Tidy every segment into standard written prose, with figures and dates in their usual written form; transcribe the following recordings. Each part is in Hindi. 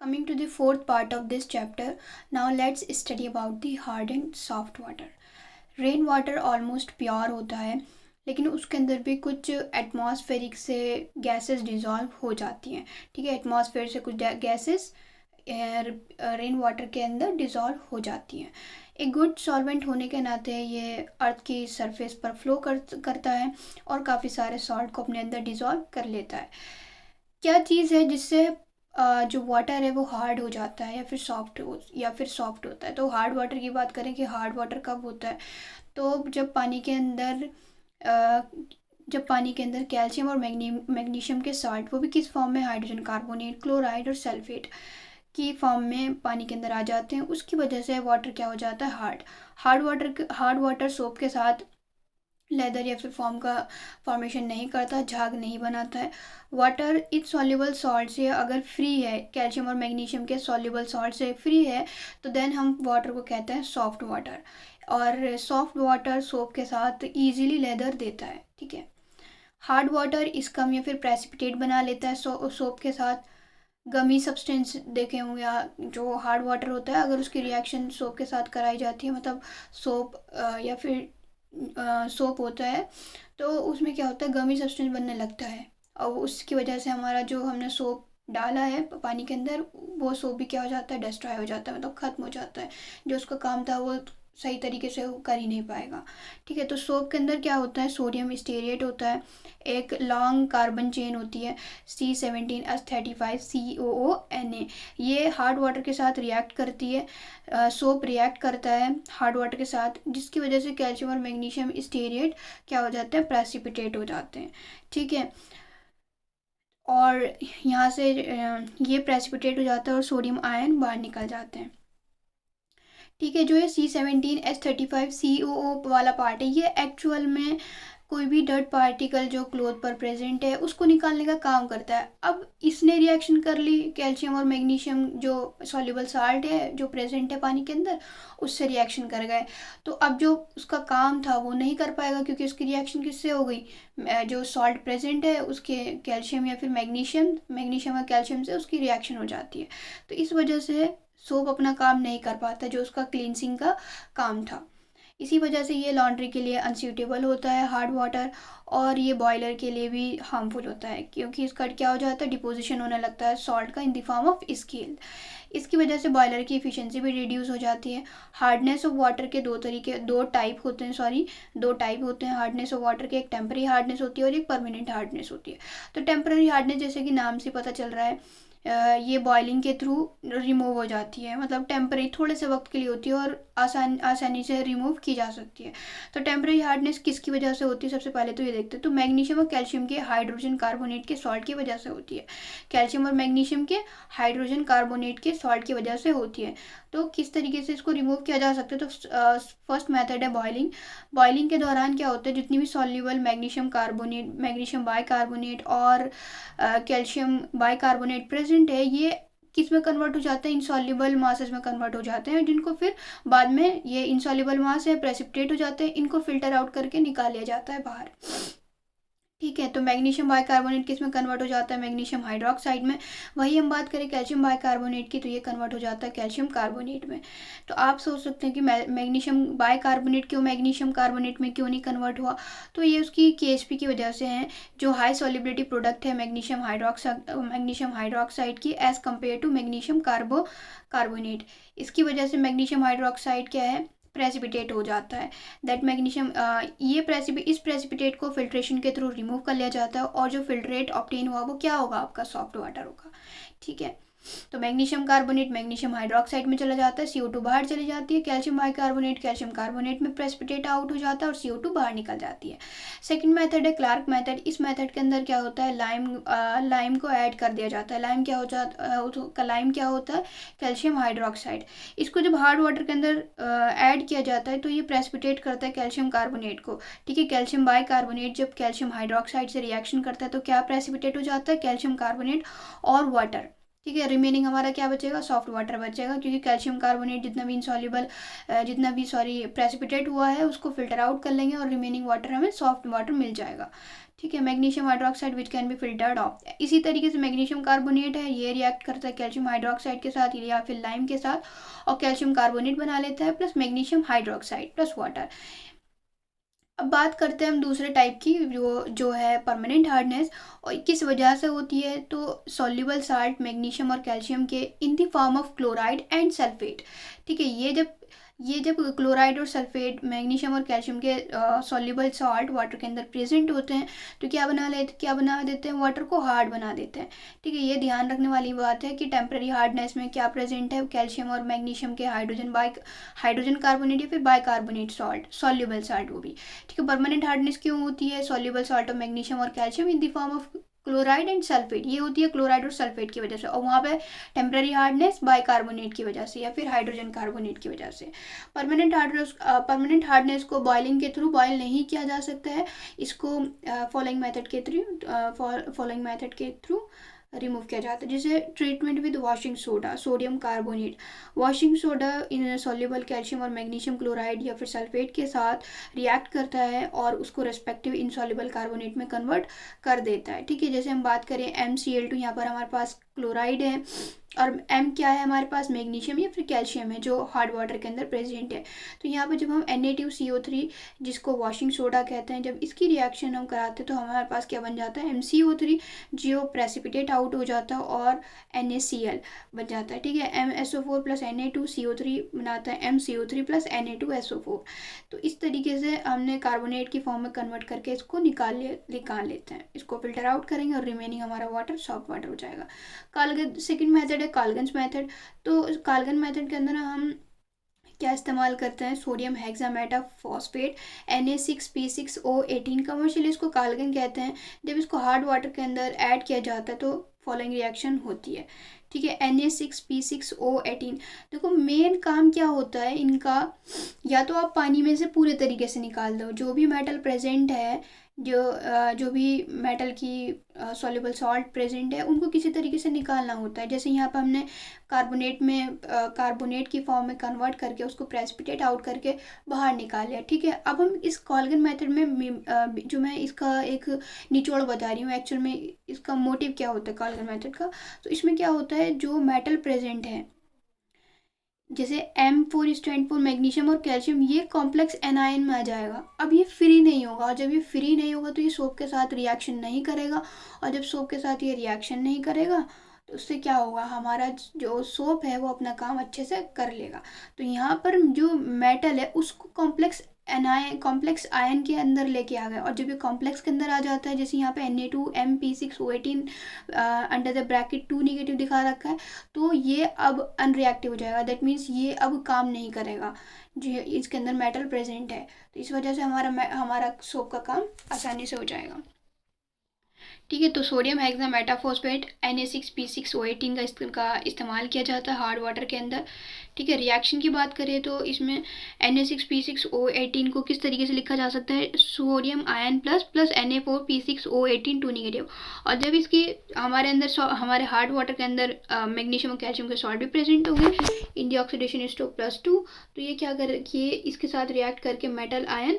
Coming to the fourth part of this chapter, now let's study about the hard and soft water. Rain water almost pure होता है, लेकिन उसके अंदर भी कुछ एटमॉस्फेरिक से गैसेस डिज़ोल्व हो जाती हैं। ठीक है, एटमॉस्फेयर से कुछ गैसेस रेन वाटर के अंदर डिज़ोल्व हो जाती हैं। एक गुड सॉल्वेंट होने के नाते ये अर्थ की सरफेस पर फ्लो करता है और काफ़ी सारे सॉल्ट को अपने अंदर डिज़ोल्व कर लेता है। क्या चीज़ है जिससे जो वाटर है वो हार्ड हो जाता है या फिर सॉफ्ट होता है? तो हार्ड वाटर की बात करें कि हार्ड वाटर कब होता है, तो जब पानी के अंदर कैल्शियम और मैग्नीशियम के सॉल्ट, वो भी किस फॉर्म में, हाइड्रोजन कार्बोनेट, क्लोराइड और सल्फेट की फॉर्म में पानी के अंदर आ जाते हैं, उसकी वजह से वाटर क्या हो जाता है, हार्ड वाटर सोप के साथ लेदर या फिर फॉर्मेशन नहीं करता, झाग नहीं बनाता है। वाटर इस सॉल्युबल सॉल्ट से अगर फ्री है, कैल्शियम और मैग्नीशियम के सॉल्युबल सॉल्ट से फ्री है, तो देन हम वाटर को कहते हैं सॉफ्ट वाटर। और सॉफ्ट वाटर सोप के साथ इजीली लेदर देता है। ठीक है, हार्ड वाटर इसकम या फिर प्रेसिपिटेट बना लेता है सोप के साथ। गमी सब्सटेंस देखे होंगे, जो हार्ड वाटर होता है अगर उसकी रिएक्शन सोप के साथ कराई जाती है, मतलब सोप या फिर सोप होता है, तो उसमें क्या होता है, गमी सब्सटेंस बनने लगता है और उसकी वजह से हमारा जो हमने सोप डाला है पानी के अंदर, वो सोप भी क्या हो जाता है, डिस्ट्रॉय हो जाता है, मतलब ख़त्म हो जाता है। जो उसका काम था वो सही तरीके से वो कर ही नहीं पाएगा। ठीक है, तो सोप के अंदर क्या होता है, सोडियम स्टीरेट होता है, एक लॉन्ग कार्बन चेन होती है C17H35COONA। ये हार्ड वाटर के साथ रिएक्ट करती है, सोप रिएक्ट करता है हार्ड वाटर के साथ, जिसकी वजह से कैल्शियम और मैग्नीशियम स्टीरेट क्या हो जाते हैं, प्रेसिपिटेट हो जाते हैं। ठीक है, और यहाँ से ये प्रेसिपिटेट हो जाता है और सोडियम आयन बाहर निकल जाते हैं। ठीक है, जो ये C17H35COO वाला पार्ट है, ये एक्चुअल में कोई भी डर्ट पार्टिकल जो क्लोथ पर प्रेजेंट है उसको निकालने का काम करता है। अब इसने रिएक्शन कर ली, कैल्शियम और मैग्नीशियम जो सॉल्युबल साल्ट है जो प्रेजेंट है पानी के अंदर, उससे रिएक्शन कर गए, तो अब जो उसका काम था वो नहीं कर पाएगा, क्योंकि उसकी रिएक्शन किससे हो गई, जो सॉल्ट प्रेजेंट है उसके कैल्शियम या फिर मैग्नीशियम और कैल्शियम से उसकी रिएक्शन हो जाती है। तो इस वजह से सोप अपना काम नहीं कर पाता, जो उसका क्लींसिंग का काम था। इसी वजह से ये लॉन्ड्री के लिए अनसूटेबल होता है हार्ड वाटर, और ये बॉयलर के लिए भी हार्मफुल होता है, क्योंकि इसका क्या हो जाता है, डिपोजिशन होने लगता है सॉल्ट का in the form of scale. इसकी वजह से बॉयलर की एफिशिएंसी भी रिड्यूस हो जाती है। हार्डनेस ऑफ वाटर के दो टाइप होते हैं हार्डनेस ऑफ वाटर के, एक टेम्पररी हार्डनेस होती है और एक परमानेंट हार्डनेस होती है। तो टेम्पररी हार्डनेस, जैसे कि नाम से पता चल रहा है, ये बॉइलिंग के थ्रू रिमूव हो जाती है, मतलब टेम्परेरी थोड़े से वक्त के लिए होती है और आसानी से रिमूव की जा सकती है। तो टेम्परेरी हार्डनेस किसकी वजह से होती है, सबसे पहले तो ये देखते हैं, तो मैग्नीशियम और कैल्शियम के हाइड्रोजन कार्बोनेट के सॉल्ट की वजह से होती है। कैल्शियम और मैग्नीशियम के हाइड्रोजन कार्बोनेट के सॉल्ट की वजह से होती है। तो किस तरीके से इसको रिमूव किया जा सकता है, तो फर्स्ट मेथड है बॉइलिंग। बॉइलिंग के दौरान क्या होता है, जितनी भी सॉल्युबल मैग्नीशियम बाइकार्बोनेट और कैल्शियम बाइकार्बोनेट प्रेजेंट है, ये किस में कन्वर्ट हो जाते हैं, इनसॉल्युबल मासेस में कन्वर्ट हो जाते हैं, जिनको फिर बाद में ये इनसॉल्युबल मास है प्रेसिपिटेट हो जाते हैं, इनको फिल्टर आउट करके निकाल लिया जाता है बाहर। ठीक है, तो मैग्नीशियम बाइकार्बोनेट किस में कन्वर्ट हो जाता है, मैग्नीशियम हाइड्रोक्साइड में। वही हम बात करें कैल्शियम बाइकार्बोनेट की, तो ये कन्वर्ट हो जाता है कैल्शियम कार्बोनेट में। तो आप सोच सकते हैं कि मैग्नीशियम बाइकार्बोनेट क्यों मैग्नीशियम कार्बोनेट में क्यों नहीं कन्वर्ट हुआ, तो ये उसकी KSP की वजह से है, जो हाई सॉल्युबिलिटी प्रोडक्ट है मैग्नीशियम हाइड्रोक्साइड की as compare to magnesium carbonate. इसकी वजह से मैग्नीशियम हाइड्रोक्साइड क्या है, प्रेसिपिटेट हो जाता है। दैट मैग्नीशियम इस प्रेसिपिटेट को फिल्ट्रेशन के थ्रू रिमूव कर लिया जाता है, और जो फिल्ट्रेट ऑब्टेन हुआ वो क्या होगा, आपका सॉफ्ट वाटर होगा। ठीक है, तो मैग्नीशियम कार्बोनेट मैग्नीशियम हाइड्रोक्साइड में चला जाता है, CO2 बाहर चली जाती है, कैल्शियम बाइकार्बोनेट कैल्शियम कार्बोनेट में प्रेसिपिटेट आउट हो जाता है और CO2 बाहर निकल जाती है। सेकंड मेथड है क्लार्क मेथड। इस मेथड के अंदर क्या होता है, लाइम को ऐड कर दिया जाता है। लाइम क्या होता है, कैल्शियम हाइड्रोक्साइड। इसको जब हार्ड वाटर के अंदर ऐड किया जाता है, तो ये प्रेसिपिटेट करता है कैल्शियम कार्बोनेट को। ठीक है, कैल्शियम बाइकार्बोनेट जब कैल्शियम हाइड्रोक्साइड से रिएक्शन करता है, तो क्या प्रेसिपिटेट हो जाता है, कैल्शियम कार्बोनेट और वाटर। ठीक है। रिमेनिंग हमारा क्या बचेगा, सॉफ्ट वाटर बचेगा, क्योंकि कैल्शियम कार्बोनेट जितना भी प्रेसिपिटेट हुआ है उसको फिल्टर आउट कर लेंगे और रिमेनिंग वाटर हमें सॉफ्ट वाटर मिल जाएगा। ठीक है। Magnesium hydroxide which can be filtered of. इसी तरीके से मैग्नीशियम कार्बोनेट है, ये रिएक्ट करता है कैल्शियम हाइड्रोक्साइड के साथ या फिर लाइम के साथ और कैल्शियम कार्बोनेट बना लेता है plus magnesium hydroxide plus water. अब बात करते हैं हम दूसरे टाइप की, जो है परमानेंट हार्डनेस, और किस वजह से होती है। तो सॉल्युबल साल्ट मैग्नीशियम और कैल्शियम के in the form of chloride and sulphate. ठीक है। ये जब क्लोराइड और सल्फेट मैग्नीशियम और कैल्शियम के सॉल्युबल सॉल्ट वाटर के अंदर प्रेजेंट होते हैं तो क्या बना देते हैं, वाटर को हार्ड बना देते हैं। ठीक है। ये ध्यान रखने वाली बात है कि टेम्पररी हार्डनेस में क्या प्रेजेंट है, कैल्शियम और मैग्नीशियम के हाइड्रोजन कार्बोनेट या फिर बाइकार्बोनेट सॉल्ट, सॉल्युबल सॉल्ट वो भी। ठीक है। परमानेंट हार्डनेस क्यों होती है, सॉल्युबल सॉल्ट ऑफ मैग्नीशियम और calcium in the form of chloride and sulphate, ये होती है क्लोराइड और सल्फेट की वजह से, और वहाँ पे टेम्पररी हार्डनेस बाइकार्बोनेट की वजह से या फिर हाइड्रोजन कार्बोनेट की वजह से। परमानेंट हार्डनेस को बॉइलिंग के थ्रू बॉयल नहीं किया जा सकता है, इसको फॉलोइंग मेथड के थ्रू रिमूव किया जाता है। जैसे treatment with washing soda, sodium carbonate. Washing soda in soluble calcium और मैग्नीशियम क्लोराइड या फिर सल्फेट के साथ रिएक्ट करता है और उसको रेस्पेक्टिव इनसॉल्युबल कार्बोनेट में कन्वर्ट कर देता है। ठीक है। जैसे हम बात करें MCl2, यहाँ पर हमारे पास क्लोराइड है और M क्या है हमारे पास, मैग्नीशियम या फिर कैल्शियम है जो हार्ड वाटर के अंदर प्रेजेंट है। तो यहाँ पर जब हम Na2CO3 जिसको वॉशिंग सोडा कहते हैं, जब इसकी रिएक्शन हम कराते हैं तो हमारे पास क्या बन जाता है, MCO3 जो प्रेसिपिटेट आउट हो जाता है और NaCl बन जाता है। ठीक है। MSO4 प्लस Na2CO3 बनाता है MCO3 प्लस Na2SO4। तो इस तरीके से हमने कार्बोनेट की फॉर्म में कन्वर्ट करके इसको निकाल लेते हैं, इसको फिल्टर आउट करेंगे और रिमेनिंग हमारा वाटर सॉफ्ट वाटर हो जाएगा। सेकंड मेथड है काल्गन्स मेथड। तो काल्गन मेथड के अंदर हम क्या इस्तेमाल करते हैं, सोडियम हेक्सामेटा फॉस्फेट Na6P6O18, कमर्शियली इसको काल्गन कहते हैं। जब इसको हार्ड वाटर के अंदर ऐड किया जाता है तो फॉलोइंग रिएक्शन होती है। ठीक है। Na6P6O18, देखो मेन काम क्या होता है इनका, या तो आप पानी में से पूरे तरीके से निकाल दो जो भी मेटल प्रेजेंट है, जो भी मेटल की सॉल्युबल सॉल्ट प्रेजेंट है उनको किसी तरीके से निकालना होता है। जैसे यहाँ पर हमने कार्बोनेट की फॉर्म में कन्वर्ट करके उसको प्रेसिपिटेट आउट करके बाहर निकाल लिया। ठीक है। अब हम इस काल्गन मेथड में जो मैं इसका एक निचोड़ बता रही हूँ, एक्चुअल में इसका मोटिव क्या होता है काल्गन मेथड का। तो इसमें क्या होता है, जो मेटल प्रेजेंट है जैसे M4 स्टैंड फॉर मैग्नीशियम और कैल्शियम, ये कॉम्प्लेक्स एनायन में आ जाएगा। अब ये फ्री नहीं होगा, और जब ये फ्री नहीं होगा तो ये सोप के साथ रिएक्शन नहीं करेगा, और जब सोप के साथ ये रिएक्शन नहीं करेगा तो उससे क्या होगा, हमारा जो सोप है वो अपना काम अच्छे से कर लेगा। तो यहाँ पर जो मेटल है उसको कॉम्प्लेक्स आयन के अंदर लेके आ गए, और जब ये कॉम्प्लेक्स के अंदर आ जाता है, जैसे यहाँ पे Na2MP6O18 under the bracket 2 negative दिखा रखा है, तो ये अब अनरिएक्टिव हो जाएगा। दैट मीन्स ये अब काम नहीं करेगा, जो इसके अंदर मेटल प्रेजेंट है। तो इस वजह से हमारा सोप का काम आसानी से हो जाएगा। ठीक है। तो सोडियम हेक्सामेटाफॉस्फेट Na6P6O18 का इस्तेमाल किया जाता है हार्ड वाटर के अंदर। ठीक है। रिएक्शन की बात करें तो इसमें Na6P6O18 को किस तरीके से लिखा जा सकता है, sodium ion plus Na4P6O18 2 negative. और जब इसकी हमारे हार्ड वाटर के अंदर मैग्नीशियम और कैल्शियम के सॉल्ट भी प्रेजेंट होंगे इन दी ऑक्सीडेशन स्टेट +2, तो ये क्या ये इसके साथ रिएक्ट करके मेटल आयन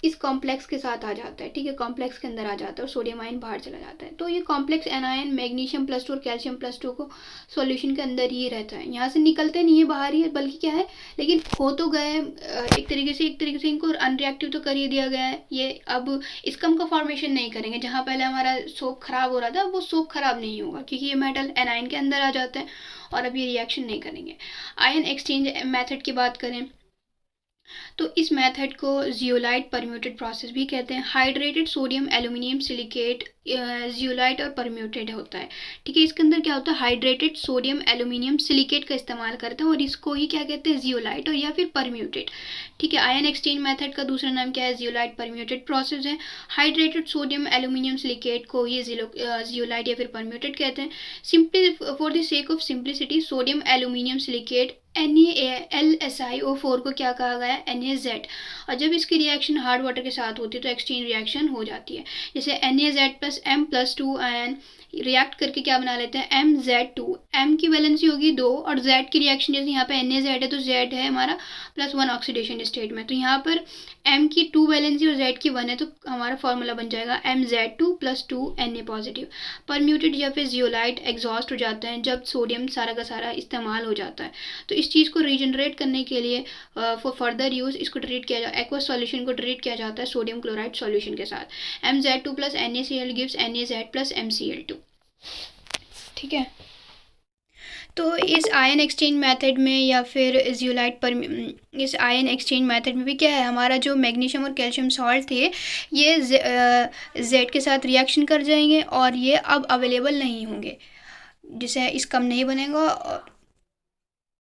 इस कॉम्प्लेक्स के साथ आ जाता है। ठीक है। कॉम्प्लेक्स के अंदर आ जाता है और सोडियम आयन बाहर चला जाता है। तो ये कॉम्प्लेक्स एनायन मैग्नीशियम +2 और कैल्शियम +2 को सॉल्यूशन के अंदर ही रहता है, यहाँ से निकलते नहीं है बाहर ही, बल्कि क्या है, लेकिन हो तो गए एक तरीके से इनको अनरिएक्टिव तो कर ही दिया गया है। ये अब इसकम का फॉर्मेशन नहीं करेंगे, जहाँ पहले हमारा सोप खराब हो रहा था वो सोप खराब नहीं होगा, क्योंकि ये मेटल एनायन के अंदर आ जाते हैं और अब ये रिएक्शन नहीं करेंगे। आयन एक्सचेंज मेथड की बात करें तो इस मेथड को जियोलाइट परम्यूटेड प्रोसेस भी कहते हैं। Hydrated sodium aluminium silicate zeolite और परम्यूटेड होता है। ठीक है। इसके अंदर क्या होता है, हाइड्रेटेड सोडियम एल्यूमिनियम सिलिकेट का इस्तेमाल करते हैं और इसको ही क्या कहते हैं, जियोलाइट और या फिर परम्यूटेड। ठीक है। आयन एक्सचेंज मेथड का दूसरा नाम क्या है, जियोलाइट परम्यूटेड प्रोसेस है। हाइड्रेटेड सोडियम एल्यूमिनियम सिलिकेट को ये जियोलाइट या फिर परम्यूटेड कहते हैं। Simply for the sake of simplicity sodium aluminium silicate NaLSiO4 को क्या कहा गया है, Na-Z। और जब इसकी रिएक्शन हार्ड वाटर के साथ होती है तो एक्सचेंज रिएक्शन हो जाती है। जैसे Na-Z plus M+2 ion react करके क्या बना लेते हैं, MZ2। M की वैलेंसी होगी 2 और Z की रिएक्शन, जैसे यहाँ पे Na-Z है तो Z है हमारा +1 ऑक्सीडेशन स्टेट में, तो यहाँ पर M की 2 वैलेंसी और Z की 1 है, तो हमारा फॉर्मूला बन जाएगा MZ2 + 2 Na पॉजिटिव। परम्यूटेड या फिर जियोलाइट एग्जॉस्ट हो जाते हैं जब सोडियम सारा का सारा इस्तेमाल हो जाता है। तो इस चीज़ को रीजनरेट करने के लिए फॉर फर्दर यूज़ इसको ट्रीट किया जाए, एक्वस सॉल्यूशन को ट्रीट किया जाता है सोडियम क्लोराइड सॉल्यूशन के साथ। MZ2 + NaCl gives NaZ + MCl2। ठीक है, तो इस आयन एक्सचेंज मेथड में या फिर जियोलाइट पर, इस आयन एक्सचेंज मेथड में भी क्या है, हमारा जो मैग्नीशियम और कैल्शियम सॉल्ट थे ये जेड के साथ रिएक्शन कर जाएंगे और ये अब अवेलेबल नहीं होंगे, जिससे इसका नहीं बनेगा